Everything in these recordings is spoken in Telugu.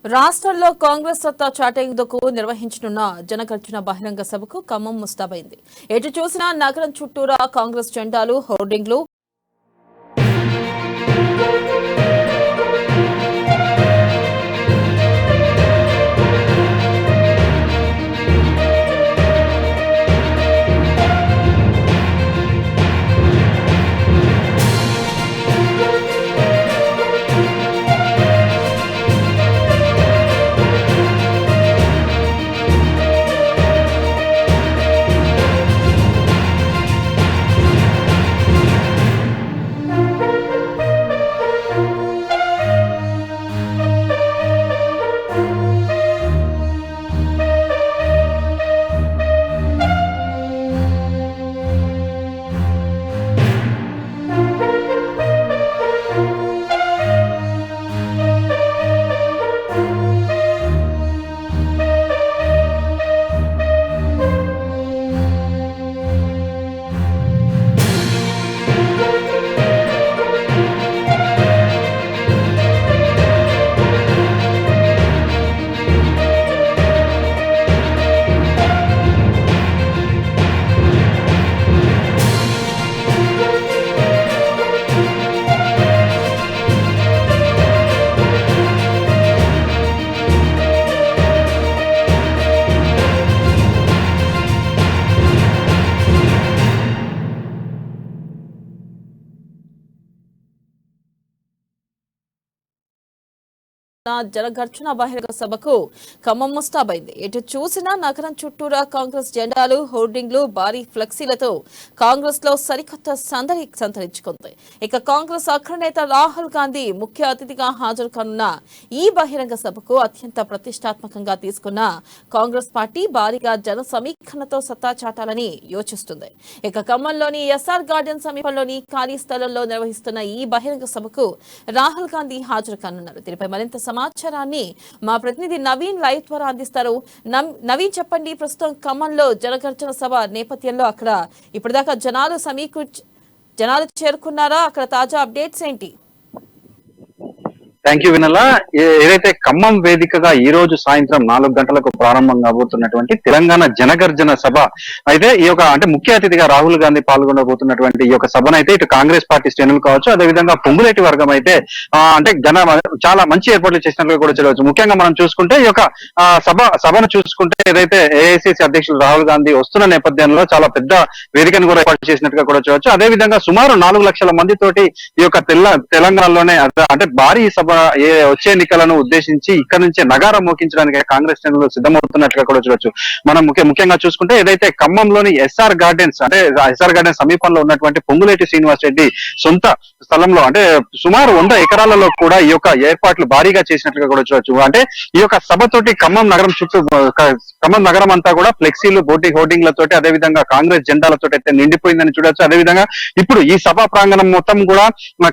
రాష్ట్రంలో కాంగ్రెస్ సత్తా చాటేందుకు నిర్వహించనున్న జనగర్జన బహిరంగ సభకు ఖమ్మం ముస్తాబైంది. ఎటు చూసినా నగరం చుట్టూరా కాంగ్రెస్ జెండాలు, హోర్డింగ్లు, జనగర్జన బహిరంగ సభకు ఖమ్మం ముస్తాబైంది. ఎటు చూసినా నగరం చుట్టూరా కాంగ్రెస్ జెండాలు, హోర్డింగ్లు, భారీ ఫ్లెక్సీలతో కాంగ్రెస్ లో సరికొత్త సందడి సంతరించుకుంది. ఇక కాంగ్రెస్ అగ్రనేత రాహుల్ గాంధీ ముఖ్య అతిథిగా హాజరు కానున్న ఈ బహిరంగ సభకు అత్యంత ప్రతిష్టాత్మకంగా తీసుకున్న కాంగ్రెస్ పార్టీ భారీగా జన సమీకరణతో సత్తా చాటాలని యోచిస్తుంది. ఇక ఖమ్మంలోని ఎస్ఆర్ గార్డెన్ సమీపంలోని ఖాళీ స్థలంలో నిర్వహిస్తున్న ఈ బహిరంగ సభకు రాహుల్ గాంధీ హాజరు కానున్నారు. దీనిపై మరింత సమాచారాన్ని మా ప్రతినిధి నవీన్ లైవ్ ద్వారా అందిస్తారు. నవీన్, చెప్పండి, ప్రస్తుతం ఖమ్మంలో జనగర్జన సభ నేపథ్యంలో అక్కడ ఇప్పటిదాకా జనాలు చేరుకున్నారా? అక్కడ తాజా అప్డేట్స్ ఏంటి? థ్యాంక్ యూ వినలా. ఏదైతే ఖమ్మం వేదికగా ఈ రోజు సాయంత్రం 4 గంటలకు ప్రారంభం కాబోతున్నటువంటి తెలంగాణ జనగర్జన సభ అయితే ఈ యొక్క అంటే ముఖ్య అతిథిగా రాహుల్ గాంధీ పాల్గొనబోతున్నటువంటి ఈ యొక్క సభనైతే ఇటు కాంగ్రెస్ పార్టీ శ్రేణులు కావచ్చు, అదేవిధంగా పొంగులేటి వర్గం అయితే అంటే చాలా మంచి ఏర్పాట్లు చేసినట్లుగా కూడా చూడవచ్చు. ముఖ్యంగా మనం చూసుకుంటే ఈ యొక్క సభను చూసుకుంటే ఏదైతే ఏఐసిసి అధ్యక్షులు రాహుల్ గాంధీ వస్తున్న నేపథ్యంలో చాలా పెద్ద వేదికను కూడా ఏర్పాటు చేసినట్టుగా కూడా చూడవచ్చు. అదేవిధంగా సుమారు 4 లక్షల మంది తోటి ఈ యొక్క తెలంగాణలోనే అంటే భారీ సభ వచ్చే ఎన్నికలను ఉద్దేశించి ఇక్కడ నుంచే నగారం మోగించడానికి కాంగ్రెస్ శ్రేణులు సిద్ధమవుతున్నట్లుగా కూడా చూడొచ్చు. మనం ముఖ్యంగా చూసుకుంటే ఏదైతే ఖమ్మంలోని ఎస్ఆర్ గార్డెన్స్ అంటే ఎస్ఆర్ గార్డెన్స్ సమీపంలో ఉన్నటువంటి పొంగులేటి శ్రీనివాస్ రెడ్డి సొంత స్థలంలో అంటే సుమారు 100 ఎకరాలలో కూడా ఈ యొక్క ఏర్పాట్లు భారీగా చేసినట్లుగా కూడా చూడొచ్చు. అంటే ఈ యొక్క సభతోటి ఖమ్మం నగరం చుట్టూ ఖమ్మం నగరం అంతా కూడా ఫ్లెక్సీలు హోర్డింగ్లతోటి అదేవిధంగా కాంగ్రెస్ జెండాలతో అయితే నిండిపోయిందని చూడొచ్చు. అదేవిధంగా ఇప్పుడు ఈ సభా ప్రాంగణం మొత్తం కూడా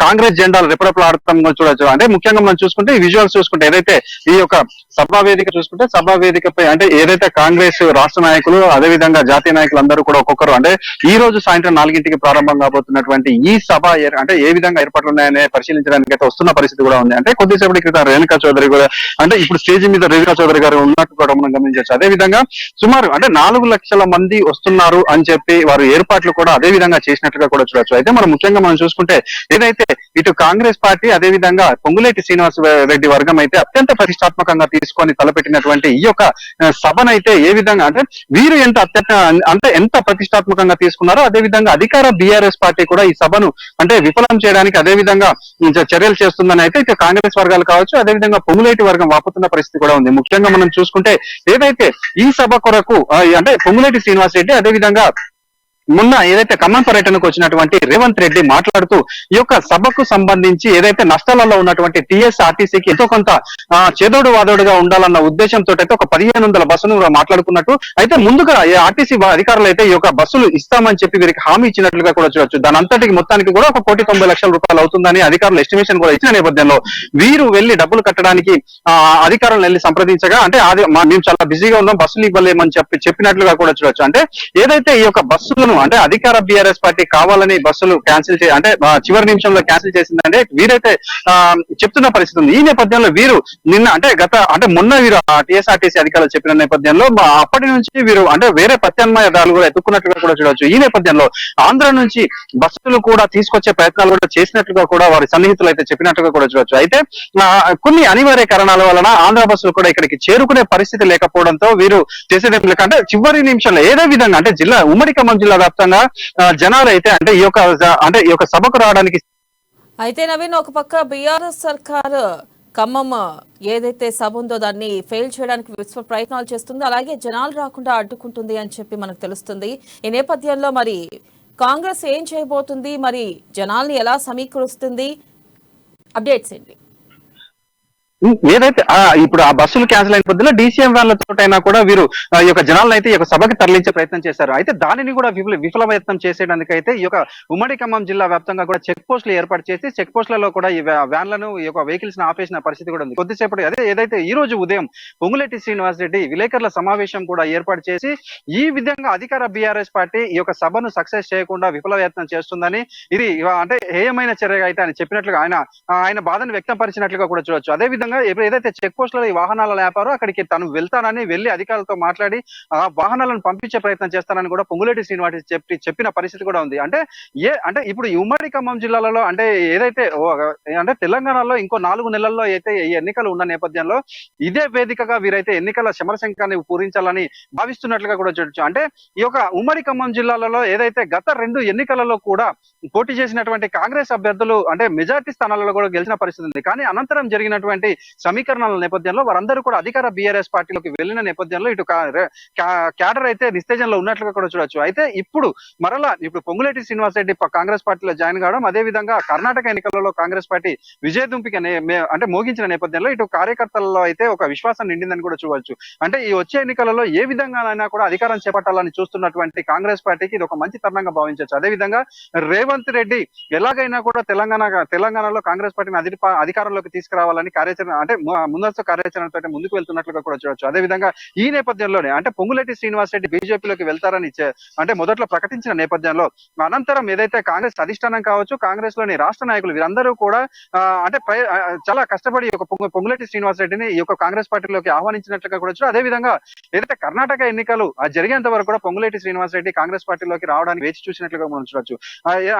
కాంగ్రెస్ జెండాలు రెపరెపలాడటం చూడొచ్చు. అంటే ముఖ్యంగా మనం చూసుకుంటే ఈ విజువల్స్ చూసుకుంటే ఏదైతే ఈ యొక్క సభా వేదిక చూసుకుంటే సభా వేదికపై అంటే ఏదైతే కాంగ్రెస్ రాష్ట్ర నాయకులు అదేవిధంగా జాతీయ నాయకులు అందరూ కూడా ఒక్కొక్కరు అంటే ఈ రోజు సాయంత్రం 4ంటికి ప్రారంభం కాబోతున్నటువంటి ఈ సభ అంటే ఏ విధంగా ఏర్పాట్లు ఉన్నాయనే పరిశీలించడానికి అయితే వస్తున్న పరిస్థితి కూడా ఉంది. అంటే కొద్దిసేపటి క్రితం రేణుకా చౌదరి కూడా అంటే ఇప్పుడు స్టేజ్ మీద రేణుకా చౌదరి గారు ఉన్నట్టు కూడా మనం గమనించవచ్చు. అదే విధంగా సుమారు అంటే 4 లక్షల మంది వస్తున్నారు అని చెప్పి వారు ఏర్పాట్లు కూడా అదే విధంగా చేసినట్లుగా కూడా చూడొచ్చు. అయితే మనం ముఖ్యంగా మనం చూసుకుంటే ఏదైతే ఇటు కాంగ్రెస్ పార్టీ అదే విధంగా పొంగులేటి శ్రీనివాస్ రెడ్డి వర్గం అయితే అత్యంత ప్రతిష్టాత్మకంగా తీసుకొని తలపెట్టినటువంటి ఈ యొక్క సభనైతే ఏ విధంగా అంటే వీరు ఎంత ప్రతిష్టాత్మకంగా తీసుకున్నారో అదే విధంగా అధికార బీఆర్ఎస్ పార్టీ కూడా ఈ సభను అంటే విఫలం చేయడానికి అదే విధంగా చర్యలు చేస్తుందని అయితే ఇక కాంగ్రెస్ వర్గాలు కావచ్చు అదే విధంగా పొంగులేటి వర్గం వాపుతున్న పరిస్థితి కూడా ఉంది. ముఖ్యంగా మనం చూసుకుంటే ఏదైతే ఈ సభ కొరకు అంటే పొంగులేటి శ్రీనివాస్ రెడ్డి అదే విధంగా మొన్న ఏదైతే ఖమ్మం పర్యటనకు వచ్చినటువంటి రేవంత్ రెడ్డి మాట్లాడుతూ ఈ యొక్క సభకు సంబంధించి ఏదైతే నష్టాలలో ఉన్నటువంటి టీఎస్ఆర్టీసీకి ఎంతో కొంత చేదోడు వాదోడుగా ఉండాలన్న ఉద్దేశంతో అయితే ఒక 1500 బస్సును మాట్లాడుకున్నట్టు అయితే ముందుగా ఆర్టీసీ అధికారులు అయితే ఈ యొక్క బస్సులు ఇస్తామని చెప్పి వీరికి హామీ ఇచ్చినట్లుగా కూడా చూడొచ్చు. దాని అంతటికి మొత్తానికి కూడా 1,90,00,000 రూపాయలు అవుతుందని అధికారులు ఎస్టిమేషన్ కూడా ఇచ్చిన నేపథ్యంలో వీరు వెళ్లి డబ్బులు కట్టడానికి అధికారులను వెళ్లి సంప్రదించగా అంటే మేము చాలా బిజీగా ఉన్నాం బస్సులు ఇవ్వలేమని చెప్పినట్లుగా కూడా చూడొచ్చు. అంటే ఏదైతే ఈ యొక్క బస్సులను అంటే అధికార బీఆర్ఎస్ పార్టీ కావాలని బస్సులు క్యాన్సిల్ అంటే చివరి నిమిషంలో క్యాన్సిల్ చేసిందంటే వీరైతే చెప్తున్న పరిస్థితి ఉంది. ఈ నేపథ్యంలో వీరు నిన్న అంటే మొన్న వీరు టీఎస్ఆర్టీసీ అధికారులు చెప్పిన నేపథ్యంలో అప్పటి నుంచి వీరు అంటే వేరే ప్రత్యామ్నాయాలు కూడా ఎత్తుకున్నట్లుగా కూడా చూడవచ్చు. ఈ నేపథ్యంలో ఆంధ్ర నుంచి బస్సులు కూడా తీసుకొచ్చే ప్రయత్నాలు కూడా చేసినట్లుగా కూడా వారి సన్నిహితులు అయితే చెప్పినట్టుగా కూడా చూడవచ్చు. అయితే కొన్ని అనివార్య కారణాల వలన ఆంధ్ర బస్సులు కూడా ఇక్కడికి చేరుకునే పరిస్థితి లేకపోవడంతో వీరు చేసేది అంటే చివరి నిమిషంలో ఏదో విధంగా అంటే ఉమ్మడి ఖమ్మం జిల్లా వ్యాప్తంగా జనాలు అయితే అంటే ఈ యొక్క సభకు రావడానికి అయితే నవీన్ ఒక పక్క బీఆర్ఎస్ సర్కారు ఖమ్మం ఏదైతే సభ ఉందో దాన్ని ఫెయిల్ చేయడానికి విశ్వ ప్రయత్నాలు చేస్తుంది, అలాగే జనాలు రాకుండా అడ్డుకుంటుంది అని చెప్పి మనకు తెలుస్తుంది. ఈ నేపథ్యంలో మరి కాంగ్రెస్ ఏం చేయబోతుంది, మరి జనాల్ని ఎలా సమీకరిస్తుంది, అప్డేట్స్ ఏంటి? ఏదైతే ఇప్పుడు ఆ బస్సులు క్యాన్సిల్ అయిన పొద్దులో డీసీఎం వ్యాన్లతోటైనా కూడా వీరు ఈ యొక్క జనాలను అయితే ఈ యొక్క సభకి తరలించే ప్రయత్నం చేశారు. అయితే దానిని కూడా విఫలయత్నం చేసేయడానికి అయితే ఈ యొక్క ఉమ్మడి ఖమ్మం జిల్లా వ్యాప్తంగా కూడా చెక్ పోస్టులు ఏర్పాటు చేసి చెక్ పోస్టులలో కూడా ఈ వ్యాన్లను ఈ యొక్క వెహికల్స్ ను ఆపేసిన పరిస్థితి కూడా ఉంది. కొద్దిసేపటి ఏదైతే ఈ రోజు ఉదయం పొంగులేటి శ్రీనివాస్ రెడ్డి విలేకరుల సమావేశం కూడా ఏర్పాటు చేసి ఈ విధంగా అధికార బీఆర్ఎస్ పార్టీ ఈ యొక్క సభను సక్సెస్ చేయకుండా విఫలయత్నం చేస్తుందని ఇది అంటే హేయమైన చర్యగా అయితే ఆయన చెప్పినట్లుగా ఆయన బాధను వ్యక్తపరిచినట్లుగా కూడా చూడొచ్చు. అదే విధంగా ఏదైతే చెక్ పోస్టులలో ఈ వాహనాలు లేపారో అక్కడికి తను వెళ్తానని వెళ్లి అధికారులతో మాట్లాడి ఆ వాహనాలను పంపించే ప్రయత్నం చేస్తానని కూడా పొంగులేటి శ్రీనివాస్ చెప్పిన పరిస్థితి కూడా ఉంది. అంటే ఇప్పుడు ఈ ఉమ్మడి ఖమ్మం జిల్లాలలో అంటే ఏదైతే అంటే తెలంగాణలో ఇంకో 4 నెలల్లో అయితే ఈ ఎన్నికలు ఉన్న నేపథ్యంలో ఇదే వేదికగా వీరైతే ఎన్నికల శమరశంఖాన్ని పూరించాలని భావిస్తున్నట్లుగా కూడా చూడొచ్చు. అంటే ఈ యొక్క ఉమ్మడి ఖమ్మం జిల్లాలలో ఏదైతే గత 2 ఎన్నికలలో కూడా పోటీ చేసినటువంటి కాంగ్రెస్ అభ్యర్థులు అంటే మెజార్టీ స్థానాలలో కూడా గెలిచిన పరిస్థితి ఉంది. కానీ అనంతరం జరిగినటువంటి సమీకరణల నేపథ్యంలో వారందరూ కూడా అధికార బీఆర్ఎస్ పార్టీలోకి వెళ్లిన నేపథ్యంలో ఇటు క్యాడర్ అయితే నిస్తేజంలో ఉన్నట్లుగా కూడా చూడొచ్చు. అయితే ఇప్పుడు పొంగులేటి శ్రీనివాస్ రెడ్డి కాంగ్రెస్ పార్టీలో జాయిన్ కావడం అదే విధంగా కర్ణాటక ఎన్నికలలో కాంగ్రెస్ పార్టీ విజయదుంపిక అంటే మోగించిన నేపథ్యంలో ఇటు కార్యకర్తలలో అయితే ఒక విశ్వాసం నిండిందని కూడా చూడవచ్చు. అంటే ఈ వచ్చే ఎన్నికలలో ఏ విధంగానైనా కూడా అధికారం చేపట్టాలని చూస్తున్నటువంటి కాంగ్రెస్ పార్టీకి ఇది ఒక మంచి తరుణంగా భావించవచ్చు. అదే విధంగా రేవంత్ రెడ్డి ఎలాగైనా కూడా తెలంగాణలో కాంగ్రెస్ పార్టీని అధికారంలోకి తీసుకురావాలని కార్యాచరణ అంటే ముందస్తు కార్యాచరణతో ముందుకు వెళ్తున్నట్లుగా కూడా చూడొచ్చు. అదే విధంగా ఈ నేపథ్యంలోనే అంటే పొంగులేటి శ్రీనివాస్ రెడ్డి బీజేపీలోకి వెళ్తారని అంటే మొదట్లో ప్రకటించిన నేపథ్యంలో అనంతరం ఏదైతే కాంగ్రెస్ అధిష్టానం కావచ్చు కాంగ్రెస్ లోని రాష్ట్ర నాయకులు వీరందరూ కూడా అంటే చాలా కష్టపడి పొంగులేటి శ్రీనివాస్ రెడ్డిని ఈ యొక్క కాంగ్రెస్ పార్టీలోకి ఆహ్వానించినట్లుగా కూడా అదే విధంగా ఏదైతే కర్ణాటక ఎన్నికలు జరిగేంత వరకు కూడా పొంగులేటి శ్రీనివాస్ రెడ్డి కాంగ్రెస్ పార్టీలోకి రావడానికి వేచి చూసినట్లుగా మనం చూడొచ్చు.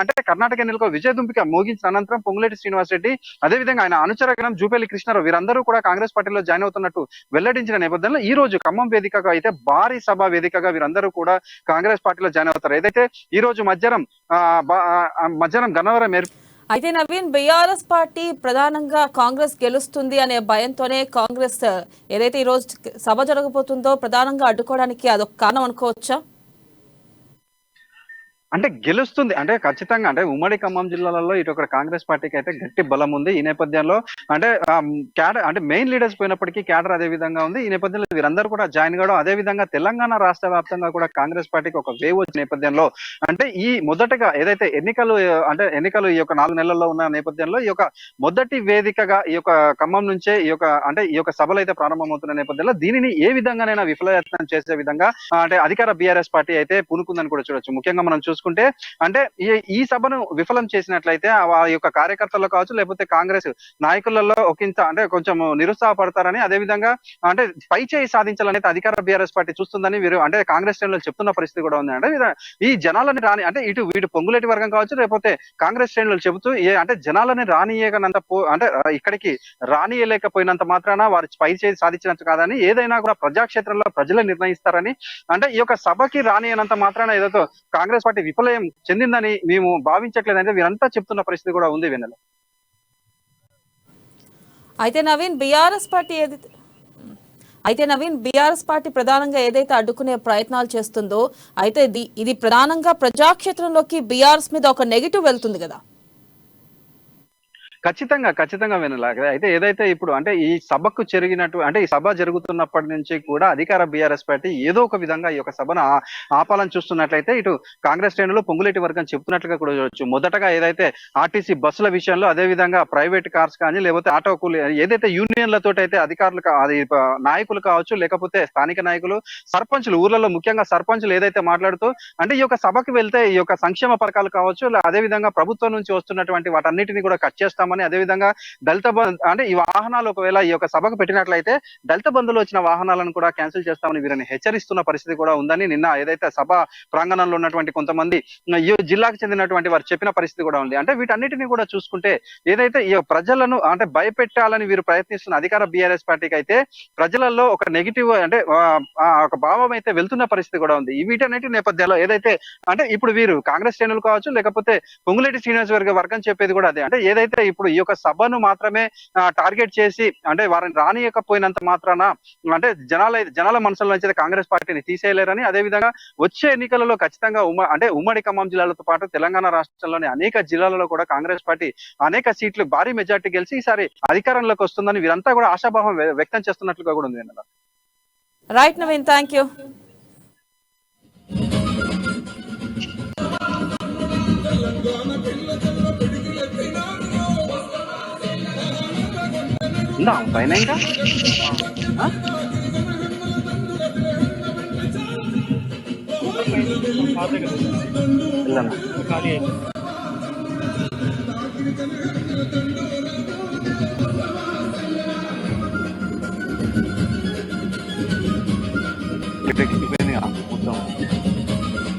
అంటే కర్ణాటక ఎన్నికలకు విజయదుంపిక మోగించిన అనంతరం పొంగులేటి శ్రీనివాస్ రెడ్డి అదేవిధంగా ఆయన అనుచరగణం జూపల్లి కృష్ణారావు వీరందరూ కూడా కాంగ్రెస్ పార్టీలో జాయిన్ అవుతున్నట్టు వెల్లడించిన నేపథ్యంలో ఈ రోజు ఖమ్మం వేదికగా అయితే భారీ సభ వేదికగా వీరందరూ కూడా కాంగ్రెస్ పార్టీలో జాయిన్ అవుతారు. ఏదైతే ఈ రోజు మధ్యాహ్నం గన్నవరం అయితే నవీన్, బీఆర్ఎస్ పార్టీ ప్రధానంగా కాంగ్రెస్ గెలుస్తుంది అనే భయంతోనే కాంగ్రెస్ ఏదైతే ఈ రోజు సభ జరగబోతుందో ప్రధానంగా అడ్డుకోవడానికి అదొక కారణం అనుకోవచ్చా? అంటే గెలుస్తుంది అంటే ఖచ్చితంగా అంటే ఉమ్మడి ఖమ్మం జిల్లాలలో ఇటు ఒక కాంగ్రెస్ పార్టీకి అయితే గట్టి బలం ఉంది. ఈ నేపథ్యంలో అంటే క్యాడర్ అంటే మెయిన్ లీడర్స్ పోయినప్పటికీ క్యాడర్ అదే విధంగా ఉంది. ఈ నేపథ్యంలో వీరందరూ కూడా జాయిన్ కావడం, అదే విధంగా తెలంగాణ రాష్ట్ర వ్యాప్తంగా కూడా కాంగ్రెస్ పార్టీకి ఒక వేవ్ వచ్చిన నేపథ్యంలో అంటే ఈ మొదటగా ఏదైతే ఎన్నికలు ఈ యొక్క 4 నెలల్లో ఉన్న నేపథ్యంలో ఈ యొక్క మొదటి వేదికగా ఈ యొక్క ఖమ్మం నుంచే ఈ యొక్క సభలు అయితే ప్రారంభమవుతున్న నేపథ్యంలో దీనిని ఏ విధంగానైనా విఫలయత్నం చేసే విధంగా అంటే అధికార బీఆర్ఎస్ పార్టీ అయితే పూనుకుందని కూడా చూడొచ్చు. ముఖ్యంగా మనం చూసుకుంటే అంటే ఈ సభను విఫలం చేసినట్లయితే ఆ యొక్క కార్యకర్తల్లో కావచ్చు, లేకపోతే కాంగ్రెస్ నాయకులలో ఒకంత అంటే కొంచెం నిరుత్సాహపడతారని, అదే విధంగా అంటే పై చేయి సాధించాలని అధికార బీఆర్ఎస్ పార్టీ చూస్తుందని వీరు అంటే కాంగ్రెస్ శ్రేణులు చెప్తున్న పరిస్థితి కూడా ఉంది. అంటే ఈ జనాలని రాని అంటే వీటి పొంగులేటి వర్గం కావచ్చు, లేకపోతే కాంగ్రెస్ శ్రేణులు చెబుతూ అంటే జనాలని రానియగనంత అంటే ఇక్కడికి రానియలేకపోయినంత మాత్రాన వారి పై చేయి సాధించినట్టు కాదని, ఏదైనా కూడా ప్రజాక్షేత్రంలో ప్రజలే నిర్ణయిస్తారని, అంటే ఈ యొక్క సభకి రానియనంత మాత్రాన ఏదో కాంగ్రెస్ పార్టీ విఫలయం చెందిందని మేము భావించట్లేదంటే వీరంతా చెప్తున్న పరిస్థితి కూడా ఉంది వెన్నెల. అయితే నవీన్, బీఆర్ఎస్ పార్టీ ప్రధానంగా ఏదైతే అడ్డుకునే ప్రయత్నాలు చేస్తుందో అయితే ఇది ప్రధానంగా ప్రజాక్షేత్రంలోకి బీఆర్ఎస్ మీద ఒక నెగిటివ్ వెళ్తుంది కదా? ఖచ్చితంగా వినలాగా అయితే ఏదైతే ఇప్పుడు అంటే ఈ సభకు జరిగినట్టు అంటే ఈ సభ జరుగుతున్నప్పటి నుంచి కూడా అధికార బీఆర్ఎస్ పార్టీ ఏదో ఒక విధంగా ఈ యొక్క సభను ఆపాలని చూస్తున్నట్లయితే ఇటు కాంగ్రెస్ శ్రేణులు పొంగులేటి వర్గం చెప్తున్నట్లుగా కూడా చూడొచ్చు. మొదటగా ఏదైతే ఆర్టీసీ బస్సుల విషయంలో, అదే విధంగా ప్రైవేట్ కార్స్ కానీ, లేకపోతే ఆటో కూలీ ఏదైతే యూనియన్లతో అయితే అధికారులు నాయకులు కావచ్చు, లేకపోతే స్థానిక నాయకులు, సర్పంచులు ఊర్లలో ముఖ్యంగా సర్పంచులు ఏదైతే మాట్లాడుతూ అంటే ఈ యొక్క సభకు వెళ్తే ఈ యొక్క సంక్షేమ పథకాలు కావచ్చు, అదే విధంగా ప్రభుత్వం నుంచి వస్తున్నటువంటి వాటన్నిటిని కూడా కట్ చేస్తామని, అదే విధంగా దళిత అంటే ఈ వాహనాలు ఒకవేళ ఈ యొక్క సభకు పెట్టినట్లయితే దళిత బంధువులు వచ్చిన వాహనాలను కూడా క్యాన్సిల్ చేస్తామని వీరిని హెచ్చరిస్తున్న పరిస్థితి కూడా ఉందని నిన్న ఏదైతే సభ ప్రాంగణంలో ఉన్నటువంటి కొంతమంది ఈ జిల్లాకు చెందినటువంటి వారు చెప్పిన పరిస్థితి కూడా ఉంది. అంటే వీటన్నిటిని కూడా చూసుకుంటే ఏదైతే ఈ ప్రజలను అంటే భయపెట్టాలని వీరు ప్రయత్నిస్తున్న అధికార బీఆర్ఎస్ పార్టీకి అయితే ప్రజలలో ఒక నెగిటివ్ అంటే ఒక భావం అయితే వెళ్తున్న పరిస్థితి కూడా ఉంది. వీటన్నిటి నేపథ్యంలో ఏదైతే అంటే ఇప్పుడు వీరు కాంగ్రెస్ శ్రేణులు కావచ్చు, లేకపోతే పొంగులేటి శ్రీనివాస్ వర్గం చెప్పేది కూడా అదే. అంటే ఏదైతే ఇప్పుడు ఈ యొక్క సభను మాత్రమే టార్గెట్ చేసి అంటే వారిని రానియకపోయినంత మాత్రాన అంటే జనాల మనసులో నుంచి కాంగ్రెస్ పార్టీని తీసేయలేరని, అదే విధంగా వచ్చే ఎన్నికలలో ఖచ్చితంగా ఉమ్మడి ఖమ్మం జిల్లాలతో పాటు తెలంగాణ రాష్ట్రంలోని అనేక జిల్లాలలో కూడా కాంగ్రెస్ పార్టీ అనేక సీట్లు భారీ మెజార్టీ గెలిచి ఈసారి అధికారంలోకి వస్తుందని వీరంతా కూడా ఆశాభావం వ్యక్తం చేస్తున్నట్లుగా కూడా ఉంది. Right Naveen, thank you. పైన ఇంకా మొత్తం